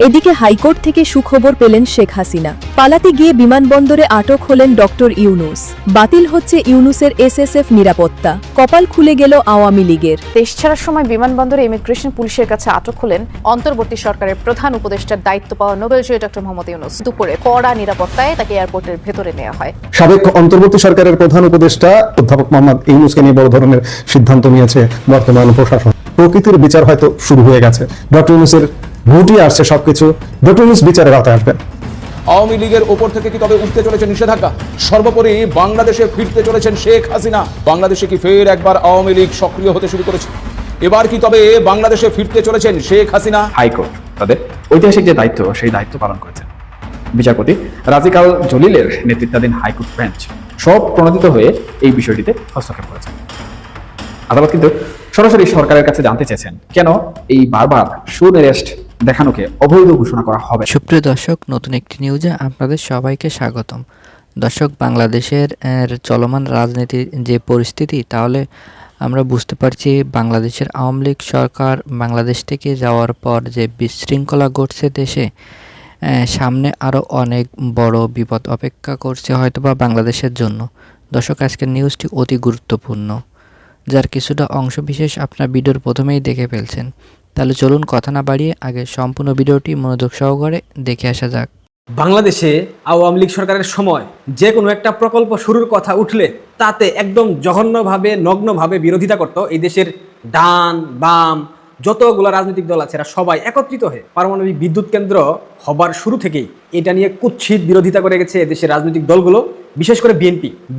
এদিকে হাইকোর্ট থেকে সুখবর পেলেন শেখ হাসিনা। পালাতে গিয়ে বিমানবন্দরে আটক হলেন ডক্টর ইউনূস। বাতিল হচ্ছে ইউনূসের এসএসএফ নিরাপত্তা। কপাল খুলে গেল আওয়ামী লীগের। দেশ ছাড়ার সময় বিমানবন্দরে ইমিগ্রেশন পুলিশের কাছে আটক হলেন অন্তর্বর্তী সরকারের প্রধান উপদেষ্টার দায়িত্ব পাওয়া নোবেলজয়ী ডক্টর মোহাম্মদ ইউনূস। দুপুরে কড়া নিরাপত্তায় তাকে এয়ারপোর্টের ভেতরে নেওয়া হয়। সাবেক অন্তর্বর্তী সরকারের প্রধান উপদেষ্টা অধ্যাপক মোহাম্মদ ইউনূসকে নিয়ে বড় ধরনের সিদ্ধান্ত নিয়েছে বর্তমান প্রশাসন। প্রকৃতির বিচার হয়তো শুরু হয়ে গেছে। ডক্টর ইউনূসের ভোটই আসছে সবকিছু। ডক্টর ইউনূস বিচারের আওতায় আসবেন। আওয়ামী লীগের ওপর থেকে কি তবে উঠতে চলেছে নিষেধাজ্ঞা? সর্বোপরি বাংলাদেশে ফিরতে চলেছেন শেখ হাসিনা। বাংলাদেশে কি ফের একবার আওয়ামী লীগ সক্রিয় হতে শুরু করেছে? এবার কি তবে বাংলাদেশে ফিরতে চলেছেন শেখ হাসিনা? হাইকোর্ট তাদের ঐতিহাসিক যে দায়িত্ব সেই দায়িত্ব পালন করেছেন। বিচারপতি রাজিকাল জলিলের নেতৃত্বাধীন হাইকোর্ট বেঞ্চ সব প্রণোদিত হয়ে এই বিষয়টিতে হস্তক্ষেপ করেছেন। আদালত কিন্তু সরাসরি সরকারের কাছে জানতে চেয়েছেন কেন এই বারবার শুন অ্যারেস্ট দেখানোকে অবৈধ ঘোষণা করা হবে। সুপ্রিয় দর্শক, নতুন একটি নিউজে আপনাদের সবাইকে স্বাগতম। দর্শক, বাংলাদেশের চলমান রাজনীতির যে পরিস্থিতি, তাহলে আমরা বুঝতে পারছি বাংলাদেশের আওয়ামী লীগ সরকার বাংলাদেশ থেকে যাওয়ার পর যে বিশৃঙ্খলা ঘটছে দেশে, সামনে আরও অনেক বড় বিপদ অপেক্ষা করছে হয়তোবা বাংলাদেশের জন্য। দর্শক, আজকের নিউজটি অতি গুরুত্বপূর্ণ, যার কিছুটা অংশবিশেষ আপনার ভিডিওর প্রথমেই দেখে ফেলছেন। তাহলে চলুন কথা না বাড়িয়ে আগে সম্পূর্ণ ভিডিওটি মনোযোগ সহকারে দেখে আসা যাক। বাংলাদেশে আওয়ামী লীগ সরকারের সময় যে কোনো একটা প্রকল্প শুরুর কথা উঠলে তাতে একদম জঘন্যভাবে নগ্নভাবে বিরোধিতা করত এই দেশের ডান বাম যতগুলো রাজনৈতিক দল আছে, এরা সবাই একত্রিত হয়ে পারমাণবিক বিদ্যুৎ কেন্দ্র হবার শুরু থেকেই এটা নিয়ে কুৎসিত বিরোধিতা করে গেছে দেশের রাজনৈতিক দলগুলো, বিশেষ করে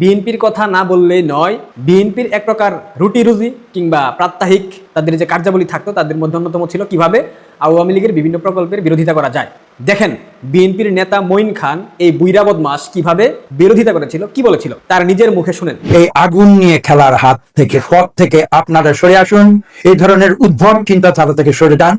বিএনপির কথা না বললেই নয়। বিএনপির এক প্রকার রুটি রুজি কিংবা প্রাত্যহিক তাদের যে কার্যাবলী থাকতো তাদের মধ্যে অন্যতম ছিল কিভাবে আওয়ামী লীগের বিভিন্ন প্রকল্পের বিরোধিতা করা যায়। দেখেন বিএনপির নেতা মঈন খান এই বুইরা বদমাস কিভাবে বিরোধিতা করেছিল, কি বলেছিল তার নিজের মুখে শুনেন। এই আগুন নিয়ে খেলার হাত থেকে পথ থেকে আপনারা সরে আসুন, এই ধরনের উদ্ভট চিন্তাধারা থেকে সরে যান।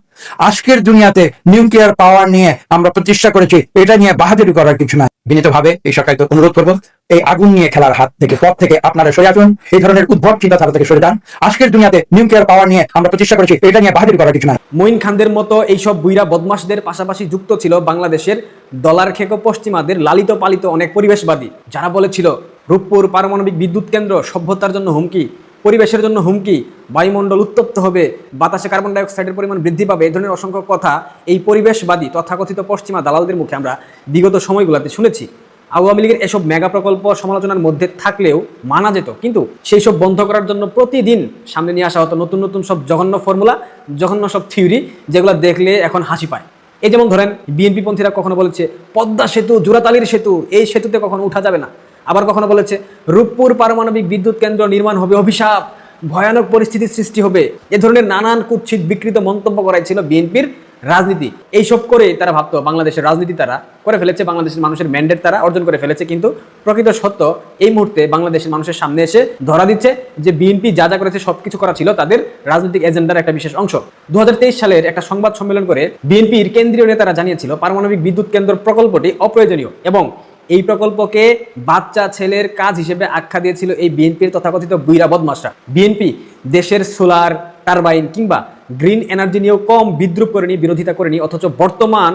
আজকের দুনিয়াতে নিউক্লিয়ার পাওয়ার নিয়ে আমরা প্রতিষ্ঠা করেছি, এটা নিয়ে বাহাদুরি করার কিছু নাই। বিনীতভাবে এই সরকারকে অনুরোধ করব, এই আগুন নিয়ে খেলার হাত থেকে পথ থেকে আপনারা সরে আসুন, এই ধরনের উদ্ভট চিন্তাধারা থেকে সরে যান। আজকের দুনিয়াতে নিউক্লিয়ার পাওয়ার নিয়ে আমরা প্রতিষ্ঠা করেছি, এটা নিয়ে বাহাদুরি করার কিছু নাই। মঈন খানদের মতো এইসব বুইরা বদমাসদের পাশাপাশি যুক্ত ছিল বাংলাদেশের ডলার খেকো পশ্চিমাদের লালিত পালিত অনেক পরিবেশবাদী, যারা বলেছিল রূপপুর পারমাণবিক বিদ্যুৎ কেন্দ্র সভ্যতার জন্য হুমকি, পরিবেশের জন্য হুমকি, বায়ুমণ্ডল উত্তপ্ত হবে, বাতাসে কার্বন ডাইঅক্সাইডের পরিমাণ বৃদ্ধি পাবে। এই ধরনের অসংখ্য কথা এই পরিবেশবাদী তথাকথিত পশ্চিমা দালালদের মুখে আমরা বিগত সময়গুলোতে শুনেছি। আওয়ামী লীগের এসব মেগা প্রকল্প সমালোচনার মধ্যে থাকলেও মানা যেত, কিন্তু সেই সব বন্ধ করার জন্য প্রতিদিন সামনে নিয়ে আসা হতো নতুন নতুন সব জঘন্য ফর্মুলা, জঘন্য সব থিওরি, যেগুলো দেখলে এখন হাসি পায়। এই যেমন ধরেন বিএনপি পন্থীরা কখনো বলেছে পদ্মা সেতু, জোড়াতালির সেতু, এই সেতুতে কখনো উঠা যাবে না। আবার কখনো বলেছে রূপপুর পারমাণবিক বিদ্যুৎ কেন্দ্র নির্মাণ হবে অভিশাপ, ভয়ানক পরিস্থিতির সৃষ্টি হবে। এ ধরনের নানান কুৎসিত বিকৃত মন্তব্য করাই ছিল বিএনপির রাজনীতি। এইসব করে তারা ভাবতো বাংলাদেশের রাজনীতি তারা করে ফেলেছে, বাংলাদেশের মানুষের ম্যান্ডেট তারা অর্জন করে ফেলেছে। কিন্তু প্রকৃত সত্য এই মুহূর্তে বাংলাদেশের মানুষের সামনে এসে ধরা দিচ্ছে যে বিএনপি যা যা করেছে সবকিছু করা ছিল তাদের রাজনৈতিক এজেন্ডার একটা বিশেষ অংশ। 2023 সালের একটা সংবাদ সম্মেলন করে বিএনপির কেন্দ্রীয় নেতারা জানিয়েছিল পারমাণবিক বিদ্যুৎ কেন্দ্র প্রকল্পটি অপ্রয়োজনীয় এবং এই প্রকল্পকে বাচ্চা ছেলের কাজ হিসেবে আখ্যা দিয়েছিল এই বিএনপির তথাকথিত বুইরা বদমাশরা। বিএনপি দেশের সোলার টারবাইন কিংবা গ্রিন এনার্জি নিয়েও কম বিদ্রুপ করেনি, বিরোধিতা করেনি, অথচ বর্তমান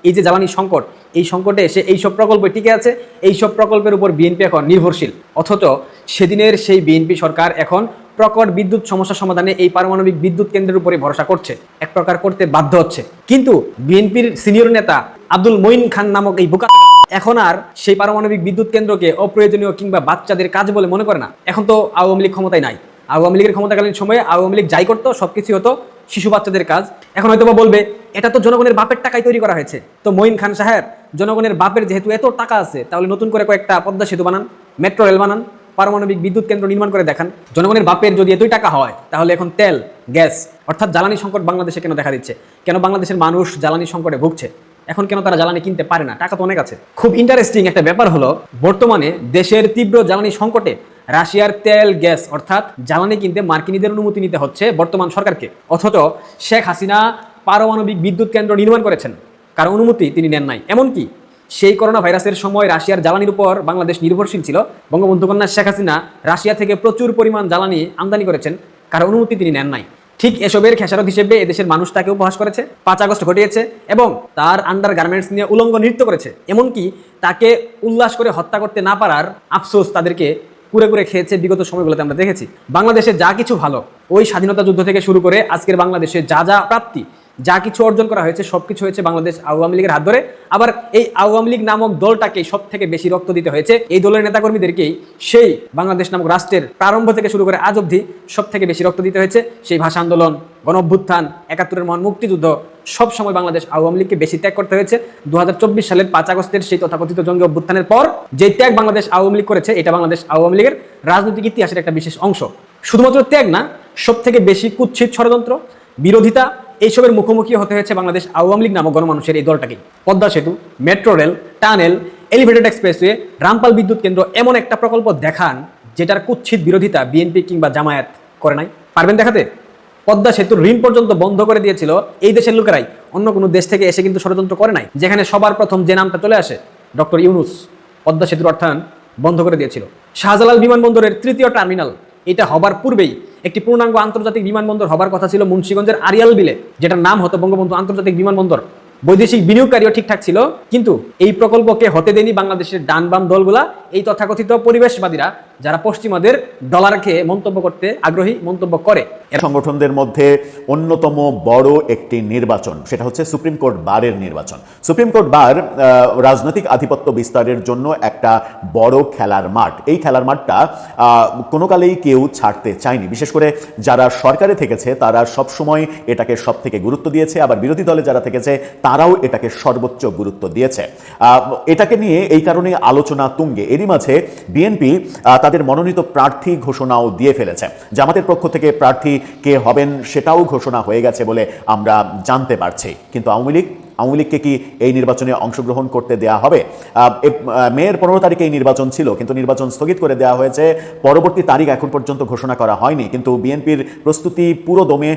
এই যে জ্বালানি সংকট, এই সংকটে এসে এইসব প্রকল্প টিকে আছে, এইসব প্রকল্পের উপর বিএনপি এখন নির্ভরশীল। অথচ সেদিনের সেই বিএনপি সরকার এখন প্রকট বিদ্যুৎ সমস্যা সমাধানে এই পারমাণবিক বিদ্যুৎ কেন্দ্রের উপরে ভরসা করছে, এক প্রকার করতে বাধ্য হচ্ছে। কিন্তু বিএনপির সিনিয়র নেতা আব্দুল মঈন খান নামক এই বোকা এখন আর সেই পারমাণবিক বিদ্যুৎ কেন্দ্রকে অপ্রয়োজনীয় কিংবা বাচ্চাদের কাজ বলে মনে করে না। এখন তো আওয়ামী লীগ ক্ষমতায় নাই, আওয়ামী লীগের ক্ষমতাকালীন সময়ে আওয়ামী লীগ যাই করতো সবকিছু হতো শিশু বাচ্চাদের কাজ। এখন হয়তো বা বলবে এটা তো জনগণের বাপের টাকায় তৈরি করা হয়েছে। তো মঈন খান সাহেব, জনগণের বাপের যেহেতু এত টাকা আছে, তাহলে নতুন করে কয়েকটা পদ্মা সেতু বানান, মেট্রো রেল বানান, পারমাণবিক বিদ্যুৎ কেন্দ্র নির্মাণ করে দেখান। জনগণের বাপের যদি এতই টাকা হয়, তাহলে এখন তেল, গ্যাস অর্থাৎ জ্বালানি সংকট বাংলাদেশে কেন দেখা দিচ্ছে? কেন বাংলাদেশের মানুষ জ্বালানি সংকটে ভুগছে? এখন কেন তারা জ্বালানি কিনতে পারে না? টাকা তো অনেক আছে। খুব ইন্টারেস্টিং একটা ব্যাপার হলো, বর্তমানে দেশের তীব্র জ্বালানি সংকটে রাশিয়ার তেল, গ্যাস অর্থাৎ জ্বালানি কিনতে মার্কিনীদের অনুমতি নিতে হচ্ছে বর্তমান সরকারকে। অথচ শেখ হাসিনা পারমাণবিক বিদ্যুৎ কেন্দ্র নির্মাণ করেছেন, কারো অনুমতি তিনি নেন নাই। এমনকি সেই করোনা ভাইরাসের সময় রাশিয়ার জ্বালানির উপর বাংলাদেশ নির্ভরশীল ছিল। বঙ্গবন্ধু কন্যা শেখ হাসিনা রাশিয়া থেকে প্রচুর পরিমাণ জ্বালানি আমদানি করেছেন, কারো অনুমতি তিনি নেন নাই। ঠিক এসবের খেসারত হিসেবে এদেশের মানুষ তাকে উপহাস করেছে, 5 আগস্ট ঘটিয়েছে এবং তার আন্ডার গার্মেন্টস নিয়ে উলঙ্গ নৃত্য করেছে। এমনকি তাকে উল্লাস করে হত্যা করতে না পারার আফসোস তাদেরকে কুরে কুরে খেয়েছে বিগত সময়গুলোতে আমরা দেখেছি। বাংলাদেশে যা কিছু ভালো, ওই স্বাধীনতা যুদ্ধ থেকে শুরু করে আজকের বাংলাদেশে যা যা প্রাপ্তি, যা কিছু অর্জন করা হয়েছে সবকিছু হয়েছে বাংলাদেশ আওয়ামী লীগের হাত ধরে। আবার এই আওয়ামী লীগ নামক দলটাকে সব থেকে বেশি রক্ত দিতে হয়েছে এই দলের নেতাকর্মীদেরকেই। সেই বাংলাদেশ নামক রাষ্ট্রের প্রারম্ভ থেকে শুরু করে আজ অবধি সব থেকে বেশি রক্ত দিতে হয়েছে সেই ভাষা আন্দোলন, গণঅভ্যুত্থান, 71-এর মহান মুক্তিযুদ্ধ, সব সময় বাংলাদেশ আওয়ামী লীগকে বেশি ত্যাগ করতে হয়েছে। 2024 সালের 5 আগস্টের সেই তথাকথিত জঙ্গি অভ্যুত্থানের পর যে ত্যাগ বাংলাদেশ আওয়ামী লীগ করেছে, এটা বাংলাদেশ আওয়ামী লীগের রাজনৈতিক ইতিহাসের একটা বিশেষ অংশ। শুধুমাত্র ত্যাগ না, সব থেকে বেশি কুৎসিত ষড়যন্ত্র, বিরোধিতা, এইসবের মুখোমুখি হতে হয়েছে বাংলাদেশ আওয়ামী লীগ নামক গণমানুষের এই দলটাকে। পদ্মা সেতু, metro rail, tunnel, elevated expressway, Rampal বিদ্যুৎ কেন্দ্র, এমন একটা প্রকল্প দেখান যেটার কুৎসিত বিরোধিতা বিএনপি কিংবা জামায়াত করে নাই। পারবেন দেখাতে? পদ্মা সেতুর ঋণ পর্যন্ত বন্ধ করে দিয়েছিল এই দেশের লোকেরাই, অন্য কোনো দেশ থেকে এসে কিন্তু ষড়যন্ত্র করে নাই। যেখানে সবার প্রথম যে নামটা চলে আসে, ডক্টর ইউনূস, পদ্মা সেতুর অর্থায়ন বন্ধ করে দিয়েছিল। শাহজালাল বিমানবন্দরের 3য় টার্মিনাল, এটা হবার পূর্বেই একটি পূর্ণাঙ্গ আন্তর্জাতিক বিমানবন্দর হবার কথা ছিল মুন্সিগঞ্জের আরিয়াল বিলে, যেটার নাম হতো বঙ্গবন্ধু আন্তর্জাতিক বিমানবন্দর। বৈদেশিক বিনিয়োগকারীও ঠিকঠাক ছিল, কিন্তু এই প্রকল্পকে হতে দেয়নি বাংলাদেশের ডান বাম দলগুলা, এই তথাকথিত পরিবেশবাদীরা, যারা পশ্চিমাদের ডলার খেয়ে মন্তব্য করতে আগ্রহী, মন্তব্য করে। সংগঠনদের মধ্যে অন্যতম বড় একটি নির্বাচন, সেটা হচ্ছে সুপ্রিম কোর্ট বারের নির্বাচন। সুপ্রিম কোর্ট বার রাজনৈতিক আধিপত্য বিস্তারের জন্য একটা বড় খেলার মাঠ। এই খেলার মাঠটা কোনো কালেই কেউ ছাড়তে চায়নি। বিশেষ করে যারা সরকারে থেকেছে তারা সবসময় এটাকে সব থেকে গুরুত্ব দিয়েছে, আবার বিরোধী দলে যারা থেকেছে তারাও এটাকে সর্বোচ্চ গুরুত্ব দিয়েছে। এটাকে নিয়ে এই কারণে আলোচনা তুঙ্গে। এরই মাঝে বিএনপি তাদের মনোনীত প্রার্থী ঘোষণাও দিয়ে ফেলেছে। জামাতের পক্ষ থেকে প্রার্থী কে হবেন সেটাও ঘোষণা হয়ে গেছে বলে আমরা জানতে পারছি। কিন্তু আওয়ামী লীগকে কি এই নির্বাচনে অংশগ্রহণ করতে দেয়া হবে? মের 15 তারিখে এই নির্বাচন ছিল, কিন্তু নির্বাচন স্থগিত করে দেওয়া হয়েছে। পরবর্তী তারিখ এখন পর্যন্ত ঘোষণা করা হয়নি, কিন্তু বিএনপির প্রস্তুতি পুরো দমে,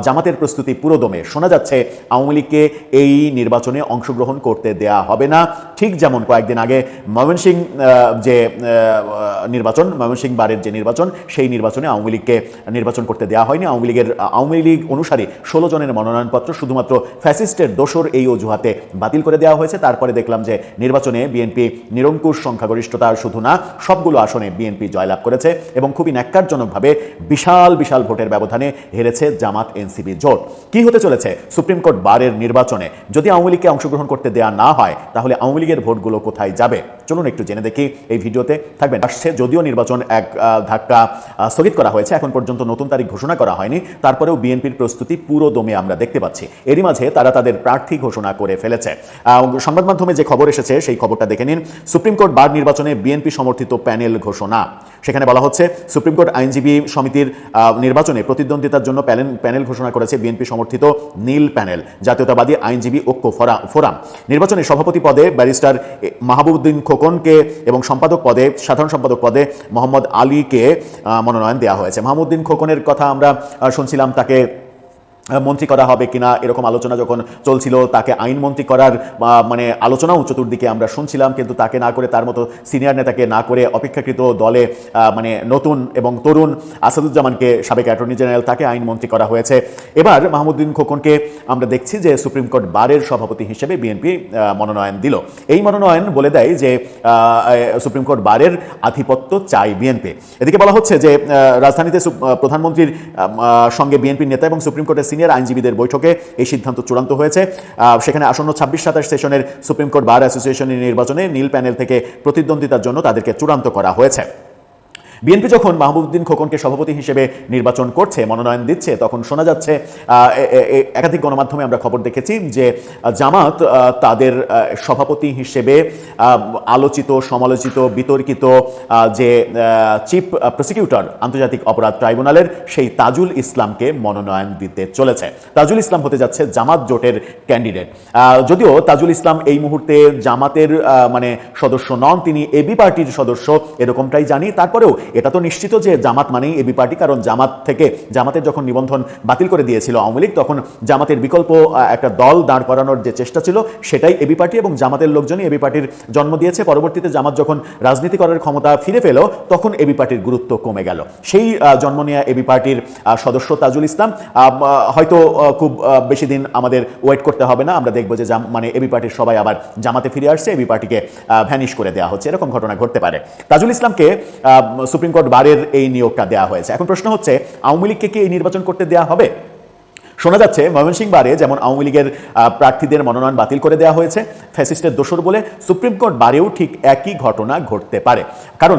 জামাতের প্রস্তুতি পুরো দমে। শোনা যাচ্ছে আওয়ামী লীগকে এই নির্বাচনে অংশগ্রহণ করতে দেয়া হবে না। ঠিক যেমন কয়েকদিন আগে ময়মনসিংহ যে নির্বাচন, ময়মনসিংহ বারের যে নির্বাচন, সেই নির্বাচনে আওয়ামী লীগকে নির্বাচন করতে দেওয়া হয়নি। আওয়ামী লীগ অনুসারী 16 জনের মনোনয়নপত্র শুধুমাত্র ফ্যাসিস্টের দোসর এই অজুহাতে বাতিল করে দেওয়া হয়েছে। তারপরে দেখলাম যে নির্বাচনে বিএনপি নিরঙ্কুশ সংখ্যাগরিষ্ঠতা শুধু না, সবগুলো আসনে বিএনপি জয়লাভ করেছে এবং খুবই ন্যাক্কারজনকভাবে বিশাল বিশাল ভোটের ব্যবধানে হেরেছে জামাত এনসিপি জোট। কি হতে চলেছে সুপ্রিম কোর্ট বারের নির্বাচনে? যদি আওয়ামী লীগকে অংশগ্রহণ করতে দেওয়া না হয় তাহলে আওয়ামী লীগের ভোটগুলো কোথায় যাবে? চলুন একটু জেনে দেখি এই ভিডিওতে। থাকবেন। আসছে, যদিও নির্বাচন এক ধাক্কা স্থগিত করা হয়েছে, এখন পর্যন্ত নতুন তারিখ ঘোষণা করা হয়নি, তারপরেও বিএনপির প্রস্তুতি পুরো দমে আমরা দেখতে পাচ্ছি। এরই মাঝে তারা তাদের প্রার্থী ঘোষণা করে ফেলেছে। সংবাদ মাধ্যমে যে খবর এসেছে সেই খবরটা দেখে নিন। সুপ্রিম কোর্ট বার নির্বাচনে বিএনপি সমর্থিত প্যানেল ঘোষণা। সেখানে বলা হচ্ছে সুপ্রিম কোর্ট আইনজীবী সমিতির নির্বাচনে প্রতিদ্বন্দ্বিতার জন্য প্যানেল ঘোষণা করেছে বিএনপি সমর্থিত নীল প্যানেল, জাতীয়তাবাদী আইনজীবী ঐক্য ফোরাম। নির্বাচনে সভাপতি পদে ব্যারিস্টার মাহবুবউদ্দিন খোকনকে এবং সাধারণ সম্পাদক পদে মোহাম্মদ আলীকে মনোনয়ন দেওয়া হয়েছে। মাহবুবউদ্দিন খোকনের কথা আমরা শুনছিলাম, তাকে মন্ত্রী করা হবে কিনা এরকম আলোচনা যখন চলছিল, তাকে আইনমন্ত্রী করার মানে আলোচনাও চতুর্দিকে আমরা শুনছিলাম, কিন্তু তাকে না করে, তার মতো সিনিয়র নেতাকে না করে অপেক্ষাকৃত দলে মানে নতুন এবং তরুণ আসাদুজ্জামানকে, সাবেক অ্যাটর্নি জেনারেল, তাকে আইনমন্ত্রী করা হয়েছে। এবার মাহমুদউদ্দিন খোকনকে আমরা দেখছি যে সুপ্রিম কোর্ট বারের সভাপতি হিসেবে বিএনপি মনোনয়ন দিল। এই মনোনয়ন বলে দেয় যে সুপ্রিম কোর্ট বারের আধিপত্য চাই বিএনপি। এদিকে বলা হচ্ছে যে রাজধানীতে প্রধানমন্ত্রীর সঙ্গে বিএনপির নেতা এবং সুপ্রিম কোর্টের সিনিয়র আইনজীবীদের বৈঠকে এই সিদ্ধান্ত চূড়ান্ত হয়েছে। সেখানে আসন্ন 26-27 সেশনের সুপ্রিম কোর্ট বার অ্যাসোসিয়েশনের নির্বাচনে নীল প্যানেল থেকে প্রতিদ্বন্দ্বিতার জন্য তাদেরকে চূড়ান্ত করা হয়েছে। বিএনপি যখন মাহবুবউদ্দিন খোকনকে সভাপতি হিসেবে নির্বাচন করছে, মনোনয়ন দিচ্ছে, তখন শোনা যাচ্ছে, একাধিক গণমাধ্যমে আমরা খবর দেখেছি যে জামাত তাদের সভাপতি হিসেবে আলোচিত, সমালোচিত, বিতর্কিত যে চিফ প্রসিকিউটর আন্তর্জাতিক অপরাধ ট্রাইব্যুনালের, সেই তাজুল ইসলামকে মনোনয়ন দিতে চলেছে। তাজুল ইসলাম হতে যাচ্ছে জামাত জোটের ক্যান্ডিডেট। যদিও তাজুল ইসলাম এই মুহূর্তে জামাতের মানে সদস্য নন, তিনি এবি পার্টির সদস্য, এরকমটাই জানি। তারপরেও এটা তো নিশ্চিত যে জামাত মানেই এবি পার্টি, কারণ জামাতের যখন নিবন্ধন বাতিল করে দিয়েছিল আওয়ামী লীগ, তখন জামাতের বিকল্প একটা দল দাঁড় করানোর যে চেষ্টা ছিল সেটাই এবি পার্টি, এবং জামাতের লোকজনই এবি পার্টির জন্ম দিয়েছে। পরবর্তীতে জামাত যখন রাজনীতি করার ক্ষমতা ফিরে পেল, তখন এবি পার্টির গুরুত্ব কমে গেল। সেই জন্ম নেওয়া এবি পার্টির সদস্য তাজুল ইসলাম, হয়তো খুব বেশি দিন আমাদের ওয়েট করতে হবে না, আমরা দেখবো যে মানে এবি পার্টির সবাই আবার জামাতে ফিরে আসছে, এবি পার্টিকে ভ্যানিশ করে দেওয়া হচ্ছে, এরকম ঘটনা ঘটতে পারে। তাজুল ইসলামকে সুপ্রিম কোর্ট বারের এই নিয়োগটা দেওয়া হয়েছে। এখন প্রশ্ন হচ্ছে, আওয়ামী লীগকে কি এই নির্বাচন করতে দেওয়া হবে? শোনা যাচ্ছে ময়মনসিংহ বারে যেমন আওয়ামী লীগের প্রার্থীদের মনোনয়ন বাতিল করে দেওয়া হয়েছে ফ্যাসিস্টের দোসর বলে, সুপ্রিম কোর্ট বারেও ঠিক একই ঘটনা ঘটতে পারে। কারণ